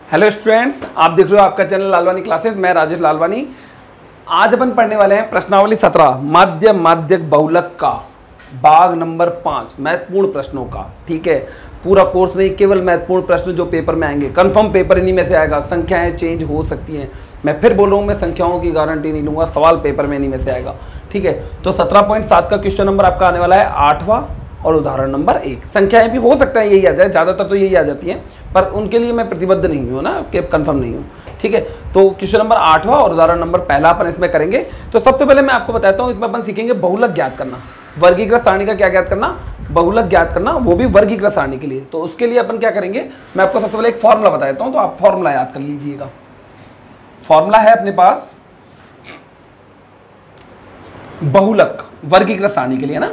Hello students, आप देख रहे हो आपका चैनल लालवानी क्लासेस। मैं राजेश लालवानी। आज अपन पढ़ने वाले हैं प्रश्नावली 17 माध्य माध्यक बहुलक का भाग नंबर 5 महत्वपूर्ण प्रश्नों का। ठीक है, पूरा कोर्स नहीं, केवल महत्वपूर्ण प्रश्न जो पेपर में आएंगे। कंफर्म पेपर इन्हीं में से आएगा। संख्याएं चेंज हो सकती हैं, मैं फिर बोल रहा हूँ, मैं संख्याओं की गारंटी नहीं लूँगा। सवाल पेपर में इन्हीं में से आएगा। ठीक है, तो 17.7 का क्वेश्चन नंबर आपका आने वाला है 8वां और उदाहरण नंबर 1। संख्याएं भी हो सकता है यही आ जाए, ज़्यादातर तो यही आ जाती हैं, पर उनके लिए मैं प्रतिबद्ध नहीं हूँ ना, कि कंफर्म नहीं हूँ। ठीक है, तो क्वेश्चन नंबर 8वां और उदाहरण नंबर पहला अपन इसमें करेंगे। तो सबसे पहले मैं आपको बताता हूँ, इसमें अपन सीखेंगे बहुलक ज्ञात करना। वर्गीकृत सारणी का क्या ज्ञात करना? बहुलक ज्ञात करना, वो भी वर्गीकृत सारणी के लिए। तो उसके लिए अपन क्या करेंगे, मैं आपको सबसे पहले एक फॉर्मूला बता देता हूँ, तो आप फॉर्मूला याद कर लीजिएगा। फॉर्मूला है अपने पास बहुलक वर्गीकृत सारणी के लिए ना,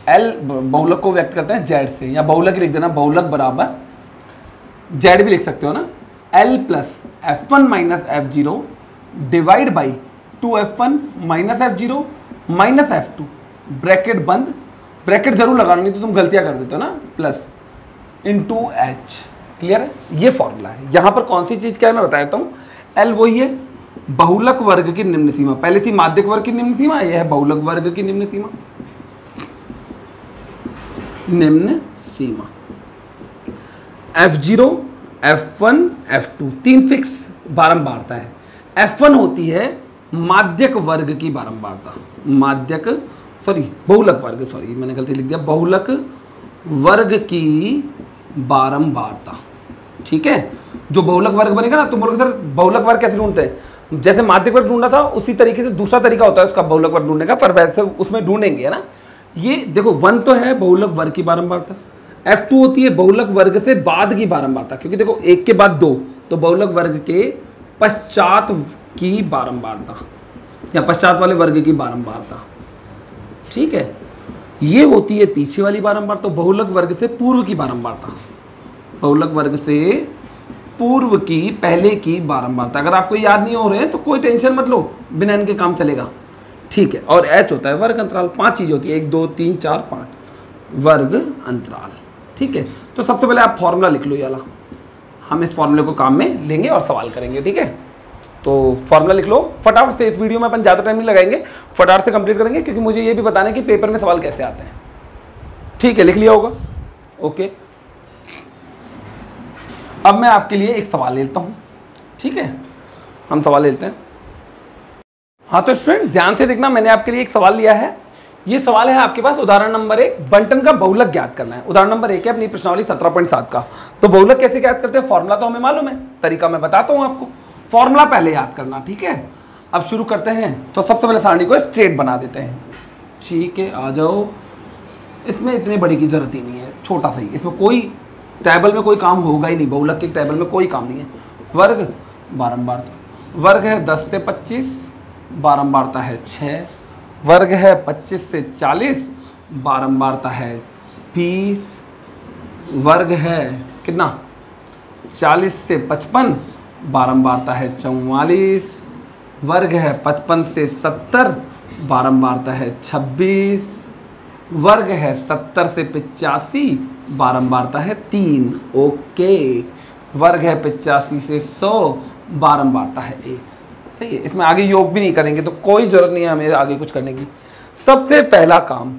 एल बहुलक को व्यक्त करते हैं जेड से, या बहुलक ही लिख देना, बहुलक बराबर जेड भी लिख सकते हो ना, L plus F1 minus F0 divide by 2F1 minus F0 minus F2 bracket बंद, ब्रैकेट जरूर लगाना नहीं तो तुम गलतियां कर देते हो ना, प्लस इंटू H। क्लियर है? ये फॉर्मूला है। यहां पर कौन सी चीज क्या है मैं बता देता हूँ। एल वही है बहुलक वर्ग की निम्न सीमा, पहले थी माध्यक वर्ग की निम्न सीमा, यह है बहुलक वर्ग की निम्न सीमा। निम्न सीमा F0 F1 F2 तीन फिक्स बारंबारता है। F1 होती है माध्यक वर्ग की बारंबारता, माध्यक बहुलक वर्ग, मैंने गलती लिख दिया, बहुलक वर्ग की बारंबारता। ठीक है, जो बहुलक वर्ग बनेगा ना, तुम बोलोगे सर बहुलक वर्ग कैसे ढूंढते हैं? जैसे माध्यक वर्ग ढूंढना था उसी तरीके से दूसरा तरीका होता है उसका बहुलक वर्ग ढूंढने का, पर वैसे उसमें ढूंढेंगे है ना। ये देखो 1 तो है बहुलक वर्ग की बारंबारता, F2 होती है बहुलक वर्ग से बाद की बारंबारता, क्योंकि देखो 1 के बाद 2 तो बहुलक वर्ग के पश्चात की बारंबारता या पश्चात वाले वर्ग की बारंबारता। ठीक है, ये होती है पीछे वाली बारंबारता, तो बहुलक वर्ग से पूर्व की बारंबारता, बहुलक वर्ग से पूर्व की पहले की बारंबारता। अगर आपको याद नहीं हो रहे हैं तो कोई टेंशन मत लो, बिना इनके काम चलेगा। ठीक है, और H होता है वर्ग अंतराल। 5 चीज़ होती है, 1 2 3 4 5 वर्ग अंतराल। ठीक है, तो सबसे पहले आप फॉर्मूला लिख लो ये वाला, हम इस फॉर्मूले को काम में लेंगे और सवाल करेंगे। ठीक है, तो फॉर्मूला लिख लो फटाफट से। इस वीडियो में अपन ज़्यादा टाइम नहीं लगाएंगे, फटाफट से कंप्लीट करेंगे, क्योंकि मुझे ये भी बताना है कि पेपर में सवाल कैसे आते हैं। ठीक है, लिख लिया होगा। ओके, अब मैं आपके लिए एक सवाल लेता हूँ। ठीक है, हम सवाल लेते हैं। हाँ तो स्टूडेंट ध्यान से देखना, मैंने आपके लिए एक सवाल लिया है। ये सवाल है आपके पास उदाहरण नंबर 1, बंटन का बहुलक ज्ञात करना है। उदाहरण नंबर 1 है अपनी प्रश्नावली 17.7 का। तो बहुलक कैसे ज्ञात करते हैं? फॉर्मूला तो हमें मालूम है, तरीका मैं बताता हूँ आपको। फॉर्मूला पहले याद करना। ठीक है, अब शुरू करते हैं। तो सबसे पहले सारणी को स्ट्रेट बना देते हैं। ठीक है, आ जाओ। इसमें इतनी बड़ी की जरूरत ही नहीं है, छोटा सा ही, इसमें कोई टेबल में कोई काम होगा ही नहीं, बहुलक के टेबल में कोई काम नहीं है। वर्ग बारंबारता, वर्ग है 10 से 25, बारंबारता है 6, वर्ग है 25 से 40, बारंबारता है 20, वर्ग है कितना 40 से 55, बारंबारता है 44, वर्ग है 55 से 70, बारंबारता है 26, वर्ग है 70 से 85, बारंबारता है 3। ओके, वर्ग है 85 से 100, बारंबारता है 1। सही है, इसमें आगे योग भी नहीं करेंगे, तो कोई जरूरत नहीं है हमें आगे कुछ करने की। सबसे पहला काम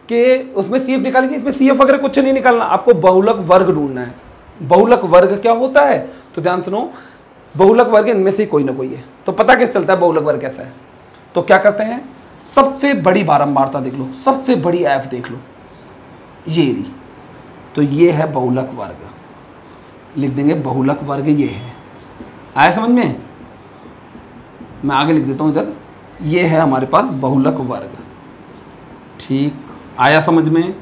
कि उसमें CF निकालेंगे, इसमें CF वगैरह कुछ नहीं निकालना, आपको बहुलक वर्ग ढूंढना है। बहुलक वर्ग क्या होता है तो ध्यान सुनो, बहुलक वर्ग इनमें से कोई ना कोई है। तो पता कैसे चलता है बहुलक वर्ग कैसा है? तो क्या करते हैं, सबसे बड़ी बारंबारता देख लो, सबसे बड़ी F देख लो, ये रही, तो ये है बहुलक वर्ग। लिख देंगे बहुलक वर्ग ये है। आया समझ में? मैं आगे लिख देता हूँ इधर, ये है हमारे पास बहुलक वर्ग। ठीक, आया समझ में?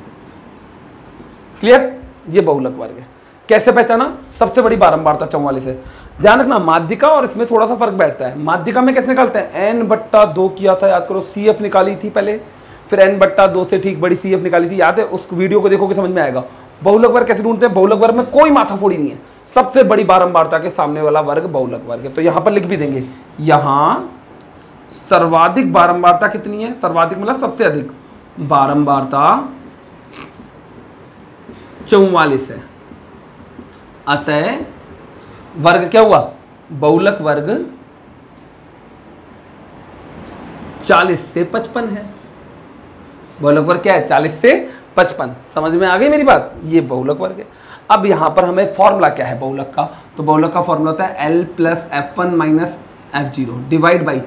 क्लियर? ये बहुलक वर्ग है। कैसे पहचाना? सबसे बड़ी बारंबारता 44 है। ध्यान रखना माध्यिका और इसमें थोड़ा सा फर्क बैठता है। माध्यिका में कैसे निकालते हैं? n/2 किया था, याद करो। CF निकाली थी पहले, फिर n/2 से ठीक बड़ी CF निकाली थी, याद है? उस वीडियो को देखोगे समझ में आएगा। बहुलक वर्ग कैसे ढूंढते हैं? बहुलक वर्ग में कोई माथाफोड़ी नहीं है, सबसे बड़ी बारंबारता के सामने वाला वर्ग बहुलक वर्ग है। तो यहां पर लिख भी देंगे, यहां सर्वाधिक बारंबारता कितनी है? सर्वाधिक मतलब सबसे अधिक बारंबारता 44 है। अतः वर्ग क्या हुआ, बहुलक वर्ग 40 से 55 है। बहुलक वर्ग क्या है, 40 से 55। समझ में आ गई मेरी बात, ये बहुलक वर्ग है। अब यहाँ पर हमें फॉर्मूला क्या है बहुलक का, तो बहुलक का फॉर्मूला होता है L plus F1 minus F0 divide by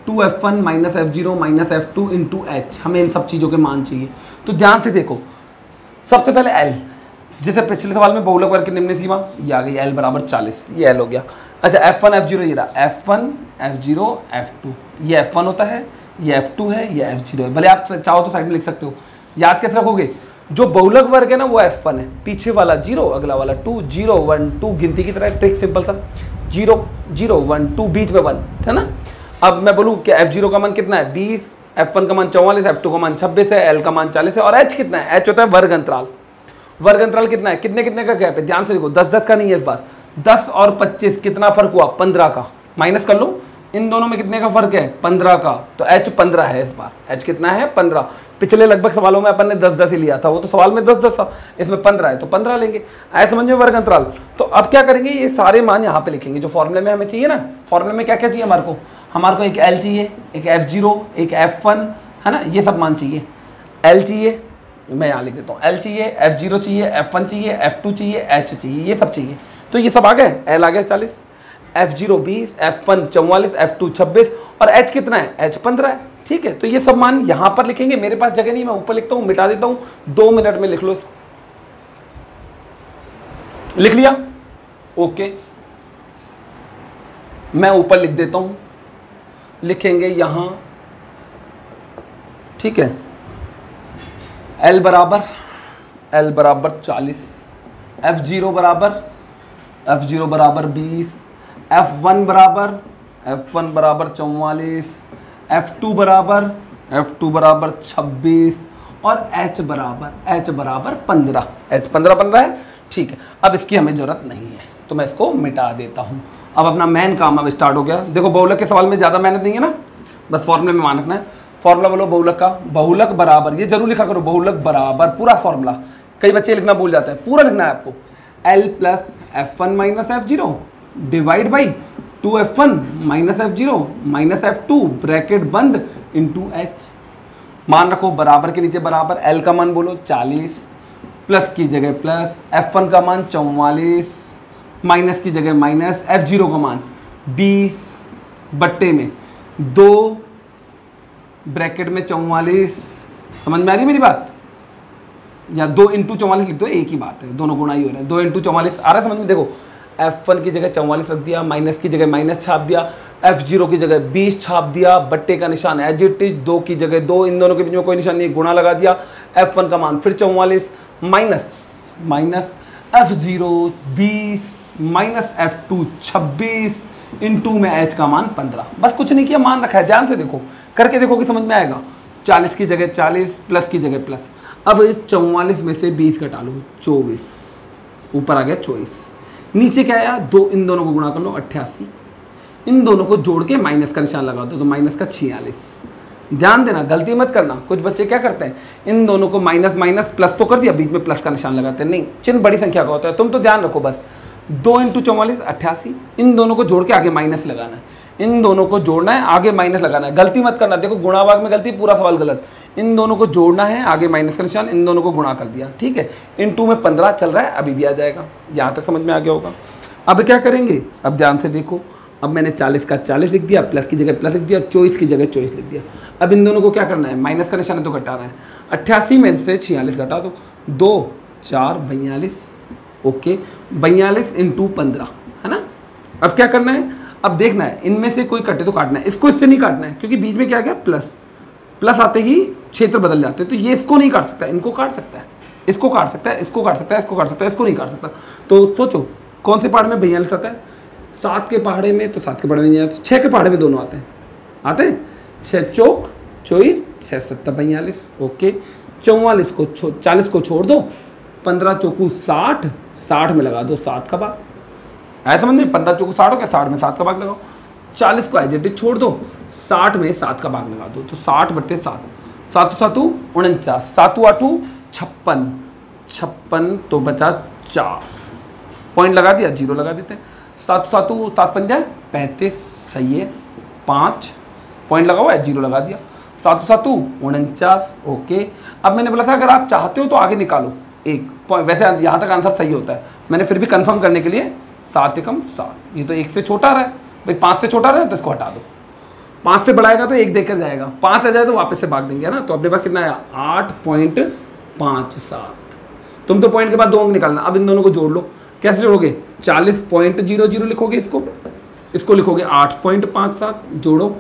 2F1 minus F0 minus F2 into H। हमें इन सब चीज़ों के मान चाहिए, तो ध्यान से देखो। सबसे पहले L, जैसे पिछले सवाल में बहुलक वर्ग की निम्न सीमा ये आ गई, L बराबर 40, ये L हो गया। अच्छा F1 F0 ये रहा, F1 F0 F2, ये F1 होता है, ये F2 है, ये F0 है। भले आप चाहो तो साइड में लिख सकते हो। याद कैसे रखोगे, जो बहुलक वर्ग है ना वो F1 है, पीछे वाला 0, अगला वाला 2, 0 1 2, गिनती की तरह ट्रिक सिंपल सा, 0 0 1 2, बीच में 1 है ना। अब मैं बोलूँ कि F0 का मान कितना है 20, F1 का मान 44, F2 का मान 26 है, L का मान 40 है, और H कितना है, H होता है वर्ग अंतराल। वर्ग अंतराल कितना है, कितने कितने का गैप है, ध्यान से देखो, 10 10 का नहीं है इस बार, 10 और 25 कितना फर्क हुआ, 15 का। माइनस कर लो, इन दोनों में कितने का फर्क है, 15 का, तो H 15 है इस बार। H कितना है, 15। पिछले लगभग सवालों में अपन ने 10 10 ही लिया था, वो तो सवाल में 10 10 था, इसमें 15 है तो 15 लेंगे। आए समझ में वर्ग अंतराल। तो अब क्या करेंगे, ये सारे मान यहाँ पे लिखेंगे जो फॉर्मूले में हमें चाहिए ना। फॉर्मूले में क्या क्या चाहिए हमारे को एक L चाहिए, एक F0, एक F1 है ना, ये सब मान चाहिए। L चाहिए, मैं यहाँ लिख देता हूँ, L चाहिए, F0 चाहिए, F1 चाहिए, F2 चाहिए, H चाहिए, ये सब चाहिए। तो ये सब आ गए, L आ गया 40, F0 20, F1 44, F2 26 और H कितना है, H 15 है। ठीक है, तो ये सब मान यहाँ पर लिखेंगे। मेरे पास जगह नहीं, मैं ऊपर लिखता हूँ, मिटा देता हूँ, 2 मिनट में लिख लो इसको। लिख लिया, ओके, मैं ऊपर लिख देता हूँ, लिखेंगे यहाँ, ठीक है। L बराबर 40, F0 बराबर 20, F1 बराबर 44, F2 बराबर 26 और H बराबर 15। H 15 बन रहा है, ठीक है। अब इसकी हमें ज़रूरत नहीं है, तो मैं इसको मिटा देता हूँ। अब अपना मेन काम अब स्टार्ट हो गया। देखो बहुलक के सवाल में ज़्यादा मेहनत नहीं है ना, बस फॉर्मूले में मान रखना है। फॉर्मूला बोलो बहुलक का, बहुलक बराबर, ये जरूर लिखा करो, बहुलक बराबर पूरा फॉर्मूला, कई बच्चे लिखना भूल जाते हैं, पूरा लिखना है आपको। L plus F1 minus F0 divide by 2F1 minus F0 minus F2 bracket बंद इंटू H। मान रखो बराबर के नीचे बराबर, L का मान बोलो 40, प्लस की जगह प्लस, F1 का मान 44, माइनस की जगह माइनस, F0 का मान 20 बट्टे में 2 ब्रैकेट में 44। समझ में आ रही है मेरी बात, या 2 इंटू 44 लिख दो, एक ही बात है, दोनों गुणा ही हो रहे हैं। 2 इंटू 44 आ रहा है समझ में। देखो F1 की जगह 44 रख दिया, माइनस की जगह माइनस छाप दिया, F0 की जगह 20 छाप दिया, बट्टे का निशान एज इट इज, 2 की जगह 2, इन दोनों के बीच में कोई निशान नहीं, गुणा लगा दिया। F1 का मान फिर 44 minus F0 20 minus F2 26 into में H का मान 15। बस कुछ नहीं किया, मान रखा है, ध्यान से देखो, करके देखो कि समझ में आएगा। 40 की जगह 40, प्लस की जगह प्लस। अब 44 में से 20 घटा लो, 24, ऊपर आ गया 24, नीचे क्या आया 2, इन दोनों को गुणा कर लो 88, इन दोनों को जोड़ के माइनस का निशान लगा दो, तो माइनस का 46। ध्यान देना, गलती मत करना, कुछ बच्चे क्या करते हैं, इन दोनों को माइनस माइनस प्लस तो कर दिया, बीच में प्लस का निशान लगाते हैं, नहीं, चिन्ह बड़ी संख्या का होता है, तुम तो ध्यान रखो बस। 2 इंटू 44 88, इन दोनों को जोड़ के आगे माइनस लगाना है, इन दोनों को जोड़ना है, आगे माइनस लगाना है, गलती मत करना। देखो गुणा भाग में गलती, पूरा सवाल गलत। इन दोनों को जोड़ना है, आगे माइनस का निशान, इन दोनों को गुणा कर दिया, ठीक है। इंटू में 15 चल रहा है, अभी भी आ जाएगा, यहाँ तक समझ में आ गया होगा। अब क्या करेंगे, अब ध्यान से देखो, अब मैंने 40 का 40 लिख दिया, प्लस की जगह प्लस लिख दिया, 24 की जगह 24 लिख दिया। अब इन दोनों को क्या करना है, माइनस का निशान है तो घटाना है। 88 में से 46 घटा दो, 2 4 42, ओके, 42 इंटू 15 है ना। अब क्या करना है, अब देखना है, इनमें से कोई कटे तो काटना है, इसको इससे नहीं काटना है, क्योंकि बीच में क्या गया प्लस, प्लस आते ही क्षेत्र बदल जाते हैं, तो ये इसको नहीं काट सकता, इनको काट सकता है, इसको काट सकता है, इसको काट सकता है, इसको काट सकता है, इसको नहीं काट सकता। तो सोचो कौन से पहाड़ में 42 आता है, 7 के पहाड़े में, तो 7 के पहाड़े में नहीं आता, 6 के पहाड़े में दोनों आते हैं 6 चौक 24, 6 7 42, ओके। 44 को 40 को छोड़ दो, 15 चौकू 60, 60 में लगा दो 7 का भाग, ऐसा समझ में, 15 चौकू 60 हो गया, 60 में 7 का भाग लगाओ। 40 को एज इट इज छोड़ दो, 60 में 7 का भाग लगा दो, तो 60 बट्टे 7, 7 7 49, 7 8 56, तो बचा 4, पॉइंट लगा दिया, जीरो लगा देते हैं। 7 7 7 पंजा 35, सही है। 5 पॉइंट लगा हुआ है, 0 लगा दिया। 7 7 49, ओके। अब मैंने बोला था अगर आप चाहते हो तो आगे निकालो एक पॉइंट, वैसे यहाँ तक आंसर सही होता है, मैंने फिर भी कंफर्म करने के लिए 7 एकम 7, ये तो 1 से छोटा रहा है भाई, 5 से छोटा रहा है तो इसको हटा दो। 5 से बढ़ाएगा तो 1 देकर जाएगा, 5 आ जाए तो वापस से भाग देंगे, है ना। तो अपने पास कितना आया 8.57। तुम तो पॉइंट के बाद 2 अंक निकालना। अब इन दोनों को जोड़ लो, कैसे जोड़ोगे 40.00 लिखोगे, इसको लिखोगे 8.57, जोड़ो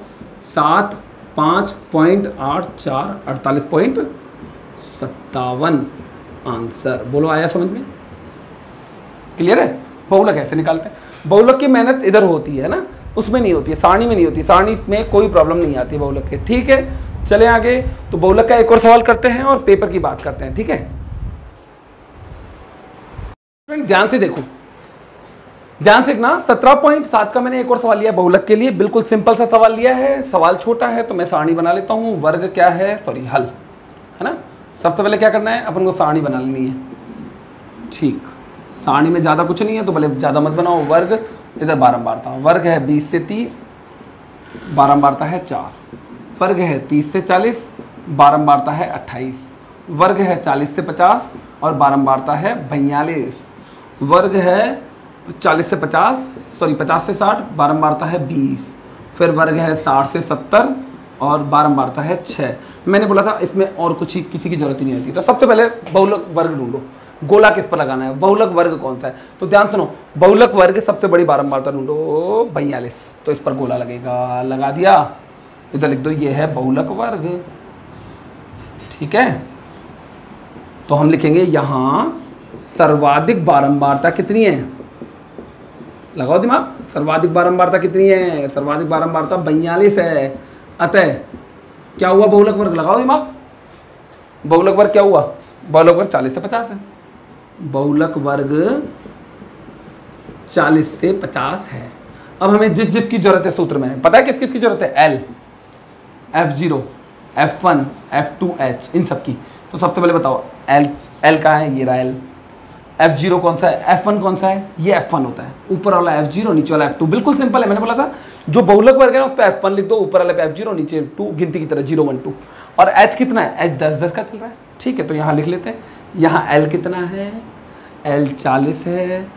7 5.84 48.57 आंसर। बोलो आया समझ में, क्लियर है। बहुलक ऐसे निकालते हैं, बहुलक की मेहनत इधर होती है ना, उसमें नहीं होती है, सारणी में नहीं होती, सारणी में कोई प्रॉब्लम नहीं आती है बहुलक के। ठीक है, चले आगे। तो बहुलक का एक और सवाल करते हैं और पेपर की बात करते हैं, ठीक है। ध्यान से देखो, ध्यान से देखना। 17.7 का मैंने एक और सवाल लिया बहुलक के लिए, बिल्कुल सिंपल सा सवाल लिया है, सवाल छोटा है तो मैं सारणी बना लेता हूँ। वर्ग क्या है, सॉरी हल, है ना। सबसे पहले क्या करना है, अपन को सारणी बना लेनी है, ठीक। सारणी में ज़्यादा कुछ नहीं है तो भले ज़्यादा मत बनाओ। वर्ग इधर बारंबारता, वर्ग है 20 से 30, बारंबारता है 4। वर्ग है 30 से 40, बारंबारता है 28। वर्ग है 40 से 50 और बारंबारता है 42। वर्ग है 40 से 50 से 60, बारंबारता है 20। फिर वर्ग है 60 से 70 और बारंबारता है 6। मैंने बोला था इसमें और कुछ ही किसी की जरूरत ही नहीं होती। तो सबसे पहले बहुलक वर्ग ढूंढो, गोला किस पर लगाना है, बहुलक वर्ग कौन सा है। तो ध्यान सुनो, बहुलक वर्ग सबसे बड़ी बारंबारता ढूंढो 42, तो इस पर गोला लगेगा, लगा दिया। इधर लिख दो ये है बहुलक वर्ग, ठीक है। तो हम लिखेंगे यहां सर्वाधिक बारंबारता कितनी है, लगाओ दिमाग, सर्वाधिक बारंबारता कितनी है, सर्वाधिक बारंबारता 42 है। अतः क्या हुआ, बहुलक वर्ग लगाओ दिमाग, बहुलक वर्ग क्या हुआ, बहुलक वर्ग 40 से 50 है। बहुलक वर्ग 40 से 50 है। अब हमें जिस जिसकी जरूरत है सूत्र में, पता है किस किस की जरूरत है, L, F0, F1, F2, H, इन सब की। तो सबसे पहले बताओ L कहाँ है, ये रहा L। F0 कौन सा है, F1 कौन सा है, ये F1 होता है। ऊपर वाला F0, नीचे वाला F2, बिल्कुल सिंपल है। मैंने बोला था जो बहुलक वर्ग है ना उस पर F1 लिख दो, ऊपर वाले पे F0, नीचे F2, गिनती की तरह 0 1 2। और H कितना है, H 10 का चल रहा है, ठीक है। तो यहाँ लिख लेते हैं, यहाँ L कितना है, L 40 है।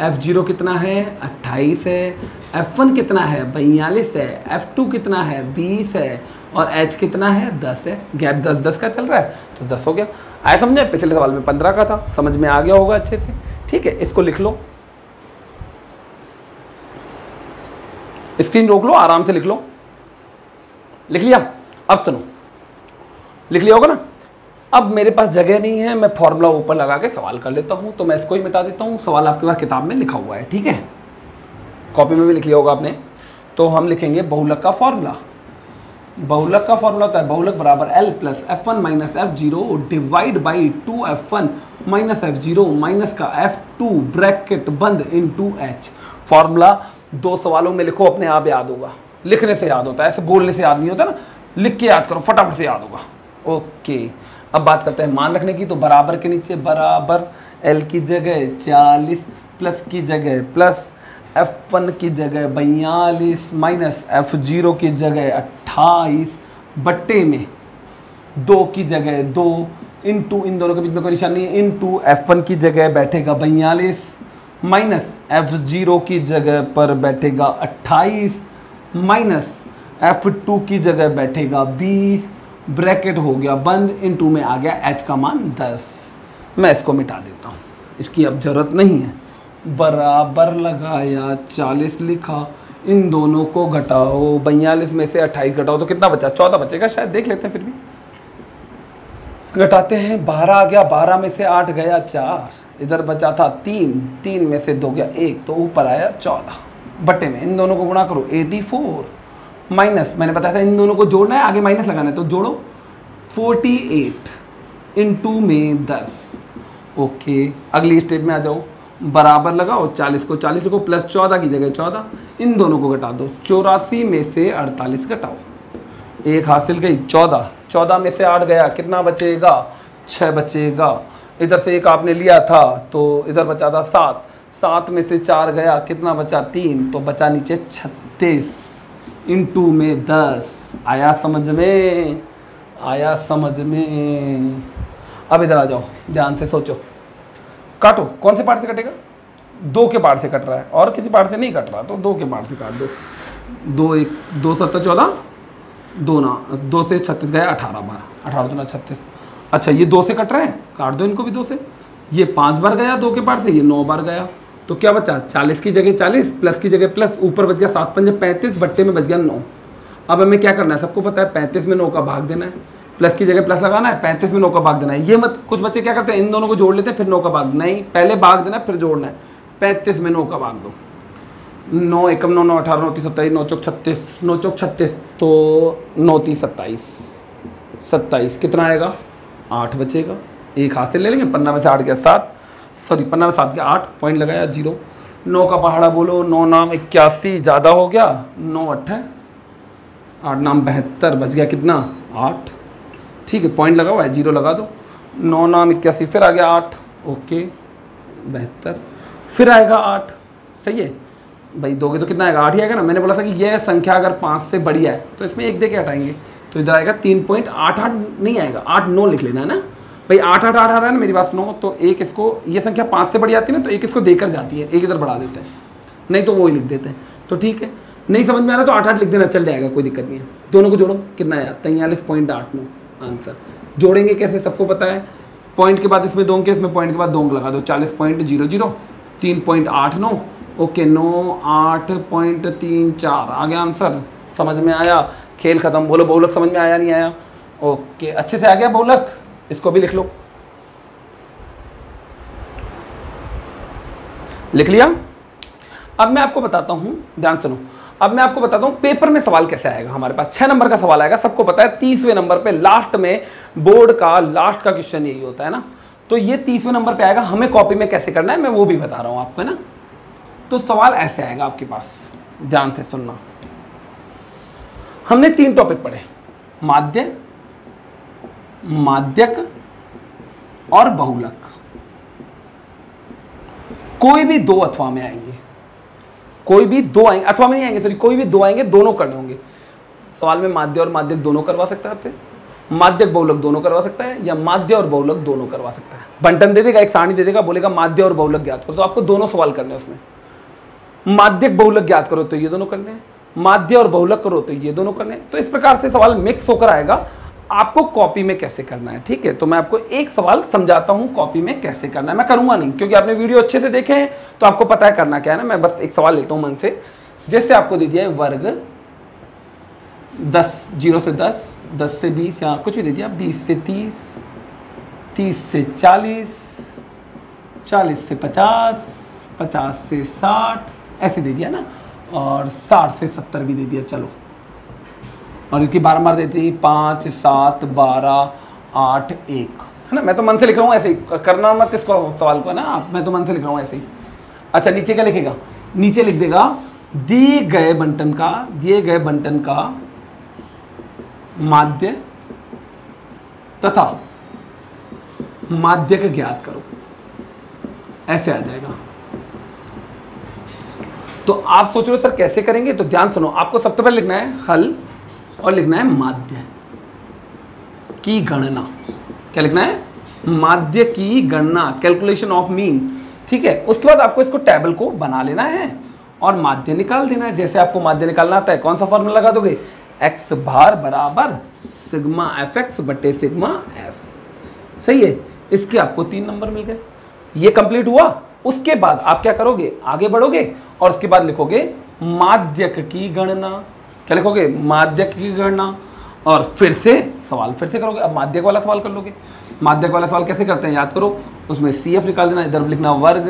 F0 कितना है, 28 है। F1 कितना है, 42 है। F2 कितना है, 20 है। और H कितना है, 10 है। गैप 10 का चल रहा है तो 10 हो गया। आया समझे, पिछले सवाल में 15 का था, समझ में आ गया होगा अच्छे से, ठीक है। इसको लिख लो, स्क्रीन रोक लो, आराम से लिख लो। लिख लिया, अब सुनो, लिख लिया होगा ना। अब मेरे पास जगह नहीं है, मैं फॉर्मूला ऊपर लगा के सवाल कर लेता हूं, तो मैं इसको ही मिटा देता हूं। सवाल आपके पास किताब में लिखा हुआ है, ठीक है, कॉपी में भी लिख लिया होगा आपने। तो हम लिखेंगे बहुलक का फॉर्मूला। बहुलक का फॉर्मूला होता है बहुलक बराबर L plus F1 minus F0 divide by 2F1 minus F0 minus का F2 ब्रैकेट बंद इन 2H। फॉर्मूला 2 सवालों में लिखो, अपने आप याद होगा, लिखने से याद होता है, ऐसे बोलने से याद नहीं होता ना, लिख के याद करो, फटाफट से याद होगा। ओके, अब बात करते हैं मान रखने की। तो बराबर के नीचे बराबर L की जगह 40 प्लस की जगह प्लस F1 की जगह 42 माइनस F0 की जगह 28 बट्टे में 2 की जगह 2 इंटू, इन दोनों के बीच में कोई निशान नहीं है, इंटू F1 की जगह बैठेगा 42 माइनस F0 की जगह पर बैठेगा 28 माइनस F2 की जगह बैठेगा 20, ब्रैकेट हो गया बंद, इनटू में आ गया H का मान 10। मैं इसको मिटा देता हूँ, इसकी अब जरूरत नहीं है। बराबर लगाया, 40 लिखा, इन दोनों को घटाओ, 42 में से 28 घटाओ तो कितना बचा, 14 बचेगा शायद, देख लेते हैं फिर भी। घटाते हैं, 12 आ गया, 12 में से 8 गया 4, इधर बचा था 3, 3 में से 2 गया 1, तो ऊपर आया 14 बट्टे में इन दोनों को गुणा करो 84 माइनस, मैंने बताया था इन दोनों को जोड़ना है, आगे माइनस लगाना है तो जोड़ो 48 इंटू में 10। ओके, अगली स्टेप में आ जाओ, बराबर लगाओ, 40 को 40 लिखो प्लस 14 की जगह 14, इन दोनों को घटा दो, 84 में से 48 घटाओ, 1 हासिल गई 14, 14 में से 8 गया, कितना बचेगा 6 बचेगा। इधर से 1 आपने लिया था तो इधर बचा था 7, 7 में से 4 गया, कितना बचा 3, तो बचा नीचे 36 इंटू में 10। आया समझ में? आया समझ में? अब इधर आ जाओ, ध्यान से सोचो, काटो। कौन से पार्ट से कटेगा? 2 के पार्ट से कट रहा है और किसी पार्ट से नहीं कट रहा, तो 2 के पार्ट से काट दो। 2 1 2 7 14, 2 से 36 गया 18 बार, 18 दूना 36। अच्छा ये 2 से कट रहे हैं, काट दो इनको भी 2 से। ये 5 बार गया 2 के पार्ट से, ये 9 बार गया, तो क्या बचा? 40 की जगह 40, प्लस की जगह प्लस, ऊपर बच गया 7 पंजे 35, बट्टे में बच गया 9। अब हमें क्या करना है? सबको पता है 35 में 9 का भाग देना है, प्लस की जगह प्लस लगाना है, 35 में 9 का भाग देना है। ये मत, कुछ बच्चे क्या करते हैं, इन दोनों को जोड़ लेते हैं फिर 9 का भाग, नहीं, पहले भाग देना है फिर जोड़ना है। 35 में 9 का भाग दो, 9 एकम 9 9 18 9 30 27, 9 चौक 36, 9 चौक 36, तो 9 30 27, कितना आएगा? 8 बचेगा। एक हाथ से ले लेंगे, पन्ना में से 8 गया 7, सॉरी पन्ना में 7 गया 8, पॉइंट लगाया 0। 9 का पहाड़ा बोलो, 9 नाम 81, ज़्यादा हो गया, 9 8 8 नाम 72, बच गया कितना? 8। ठीक है, पॉइंट लगा हुआ है, 0 लगा दो। 9 नाम 81, फिर आ गया 8, ओके 72, फिर आएगा 8। सही है भाई, दोगे तो कितना आएगा? 8 ही आएगा ना। मैंने बोला था कि यह संख्या अगर 5 से बड़ी है तो इसमें 1 दे के हटाएंगे, तो इधर आएगा 3.88 नहीं आएगा, 8 9 लिख लेना है ना भाई। 8 8 8 आ रहा है ना मेरी बात सुनो, तो एक इसको, ये संख्या 5 से बड़ी आती है ना, तो एक इसको देकर जाती है, एक इधर बढ़ा देते हैं, नहीं तो वो ही लिख देते हैं। तो ठीक है, नहीं समझ में आ रहा तो 8 8 लिख देना, चल जाएगा, कोई दिक्कत नहीं है। दोनों को जोड़ो, कितना आया? 43.89 आंसर। जोड़ेंगे कैसे सबको पता है, पॉइंट के बाद इसमें 2 अंक, इसमें पॉइंट के बाद 2 अंक लगा दो, 40.00, 3.89, ओके 9 8.34 आ गया आंसर। समझ में आया? खेल खत्म। बोलो बहुलक समझ में आया नहीं आया? ओके, अच्छे से आ गया बहुलक, इसको भी लिख लो। लिख लिया? अब मैं आपको बताता हूं, ध्यान सुनो, अब मैं आपको बताता हूं पेपर में सवाल कैसे आएगा। हमारे पास 6 नंबर का सवाल आएगा, सबको पता है 30वें नंबर पे लास्ट में बोर्ड का लास्ट का क्वेश्चन यही होता है ना, तो ये 30वें नंबर पे आएगा। हमें कॉपी में कैसे करना है मैं वो भी बता रहा हूं आपको, है ना। तो सवाल ऐसे आएगा आपके पास, ध्यान से सुनना। हमने 3 टॉपिक पढ़े, माध्य, माध्यक और बहुलक। कोई भी 2 अथवा में आएंगे, कोई भी 2 आएंगे, अथवा में नहीं आएंगे, सॉरी, कोई भी 2 आएंगे, दोनों करने होंगे। सवाल में माध्य और माध्यक दोनों करवा सकता है आपसे, माध्यक बहुलक दोनों करवा सकता है, या माध्य और बहुलक दोनों करवा सकता है। बंटन दे देगा, एक सारणी दे देगा, बोलेगा माध्य और बहुलक ज्ञात करो, तो आपको दोनों सवाल करने हैं उसमें। माध्यक बहुलक ज्ञात करो तो ये दोनों करने हैं, माध्य और बहुलक करो तो ये दोनों करने हैं। तो इस प्रकार से सवाल मिक्स होकर आएगा। आपको कॉपी में कैसे करना है, ठीक है, तो मैं आपको एक सवाल समझाता हूं कॉपी में कैसे करना है। मैं करूंगा नहीं क्योंकि आपने वीडियो अच्छे से देखे हैं, तो आपको पता है करना क्या है ना। मैं बस एक सवाल लेता हूं मन से, जैसे आपको दे दिया है वर्ग 10, 0 से 10, 10 से 20, या कुछ भी दे दिया, 20 से 30, 30 से 40, 40 से 50, 50 से 60, ऐसे दे दिया ना, और 60 से 70 भी दे दिया। चलो, और इनकी बार देती है 5 7 12 8 1, है ना। मैं तो मन से लिख रहा हूँ ऐसे ही, करना मत इसको सवाल को, है ना, मैं तो मन से लिख रहा हूँ ऐसे ही। अच्छा, नीचे क्या लिखेगा? नीचे लिख देगा दिए गए बंटन का माध्य तथा माध्यक ज्ञात करो, ऐसे आ जाएगा। तो आप सोच रहे हो सर कैसे करेंगे, तो ध्यान सुनो। आपको सबसे पहले लिखना है हल और लिखना है माध्य की गणना। क्या लिखना है? माध्य की गणना, कैलकुलेशन ऑफ मीन, ठीक है। उसके बाद आपको इसको टेबल को बना लेना है और माध्य निकाल देना है। जैसे आपको माध्य निकालना आता है, कौन सा फॉर्मूला लगा दोगे? x भार बराबर सिग्मा fx बटे सिग्मा f। सही है, इसके आपको 3 नंबर मिल गए। ये कंप्लीट हुआ। उसके बाद आप क्या करोगे? आगे बढ़ोगे और उसके बाद लिखोगे माध्यक की गणना। क्या लिखोगे? माध्यक की गणना। और फिर से सवाल फिर से करोगे। अब माध्यक वाला सवाल कर लोगे। माध्यक वाला सवाल कैसे करते हैं याद करो। उसमें CF निकाल देना, इधर लिखना वर्ग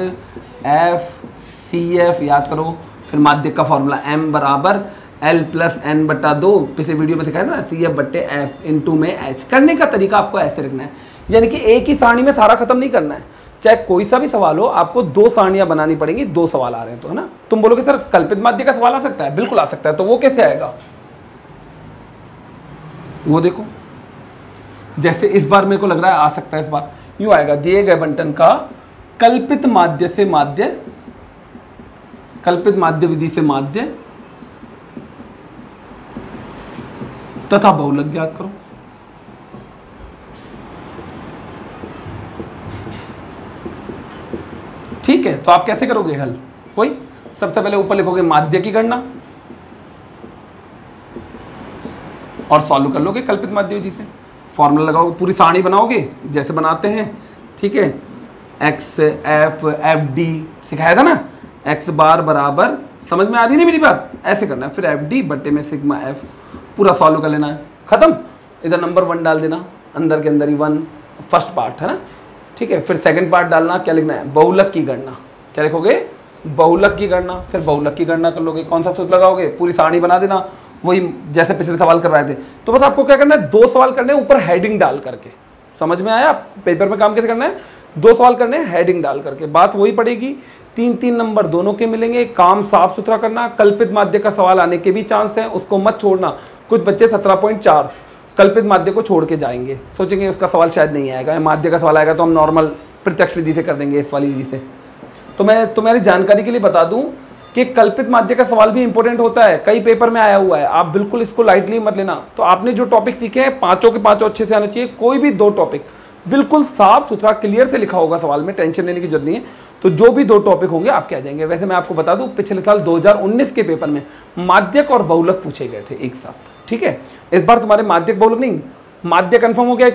F CF याद करो। फिर माध्यक का फॉर्मूला M बराबर L प्लस N बटा 2, पिछले वीडियो में सिखाया ना, CF बटे F इंटू में H। करने का तरीका आपको ऐसे रखना है, यानी कि एक ही सारणी में सारा खत्म नहीं करना है। चाहे कोई सा भी सवाल हो, आपको 2 सारणियां बनानी पड़ेंगी। 2 सवाल आ रहे हैं तो, है ना। तुम बोलोगे सर कल्पित माध्य का सवाल आ सकता है, बिल्कुल आ सकता है। तो वो कैसे आएगा वो देखो। जैसे इस बार मेरे को लग रहा है आ सकता है, इस बार यूं आएगा, दिए गए बंटन का कल्पित माध्य से माध्य कल्पित माध्य विधि से माध्य तथा बहुलक ज्ञात करो। ठीक है, तो आप कैसे करोगे हल? कोई सबसे पहले ऊपर लिखोगे माध्य की गणना और सॉल्व कर लोगे कल्पित माध्य विधि से। फॉर्मूला लगाओगे, पूरी सारणी बनाओगे जैसे बनाते हैं। ठीक है, एक्स एफ एफ डी सिखाया था ना, एक्स बार बराबर, समझ में आ रही नहीं मेरी बात? ऐसे करना है, फिर एफ डी बट्टे में सिग्मा एफ, पूरा सॉल्व कर लेना है, खत्म। इधर नंबर 1 डाल देना, अंदर के अंदर ही 1 फर्स्ट पार्ट है ना। ठीक है, फिर सेकंड पार्ट डालना, क्या लिखना है? बहुलक की गणना। क्या लिखोगे? बहुलक की गणना। फिर बहुलक की गणना कर लोगे, कौन सा सूत्र लगाओगे? पूरी सारणी बना देना, वही जैसे पिछले सवाल कर रहे थे। तो बस आपको क्या करना है, 2 सवाल करने हैं ऊपर हेडिंग डाल करके। समझ में आया? आप पेपर में काम कैसे करना है? 2 सवाल करने हैं हेडिंग डाल करके, बात वही पड़ेगी। 3-3 नंबर दोनों के मिलेंगे। काम साफ सुथरा करना। कल्पित माध्य का सवाल आने के भी चांस है, उसको मत छोड़ना। कुछ बच्चे 17.4 कल्पित माध्य को छोड़ के जाएंगे, सोचेंगे उसका सवाल शायद नहीं आएगा, माध्य का सवाल आएगा तो हम नॉर्मल प्रत्यक्ष विधि से कर देंगे, इस वाली विधि से। तो मैं तुम्हारी जानकारी के लिए बता दूं कि कल्पित माध्य का सवाल भी इंपॉर्टेंट होता है, कई पेपर में आया हुआ है, आप बिल्कुल इसको लाइटली मत लेना। तो आपने जो टॉपिक सीखे हैं 5 के 5 अच्छे से आने चाहिए। कोई भी 2 टॉपिक बिल्कुल साफ सुथरा क्लियर से लिखा होगा सवाल में, टेंशन लेने की जरूरत नहीं है। तो जो भी 2 टॉपिक होंगे आपके आ जाएंगे। वैसे मैं आपको बता दूं, पिछले साल 2019 के पेपर में माध्यक और बहुलक पूछे गए थे एक साथ। ठीक है, इस बार तुम्हारे माध्यक बहुलक नहीं, माध्य कंफर्म हो गया।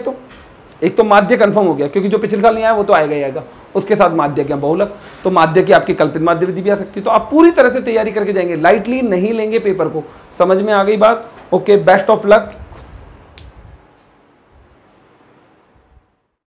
एक तो माध्य कंफर्म हो गया, क्योंकि जो पिछले साल नहीं आया वो तो आएगा ही आएगा, उसके साथ माध्यक या बहुलक। तो माध्य की आपकी कल्पित माध्य विधि भी आ सकती है। तो आप पूरी तरह से तैयारी करके जाएंगे, लाइटली नहीं लेंगे पेपर को। समझ में आ गई बात? Okay, best of luck.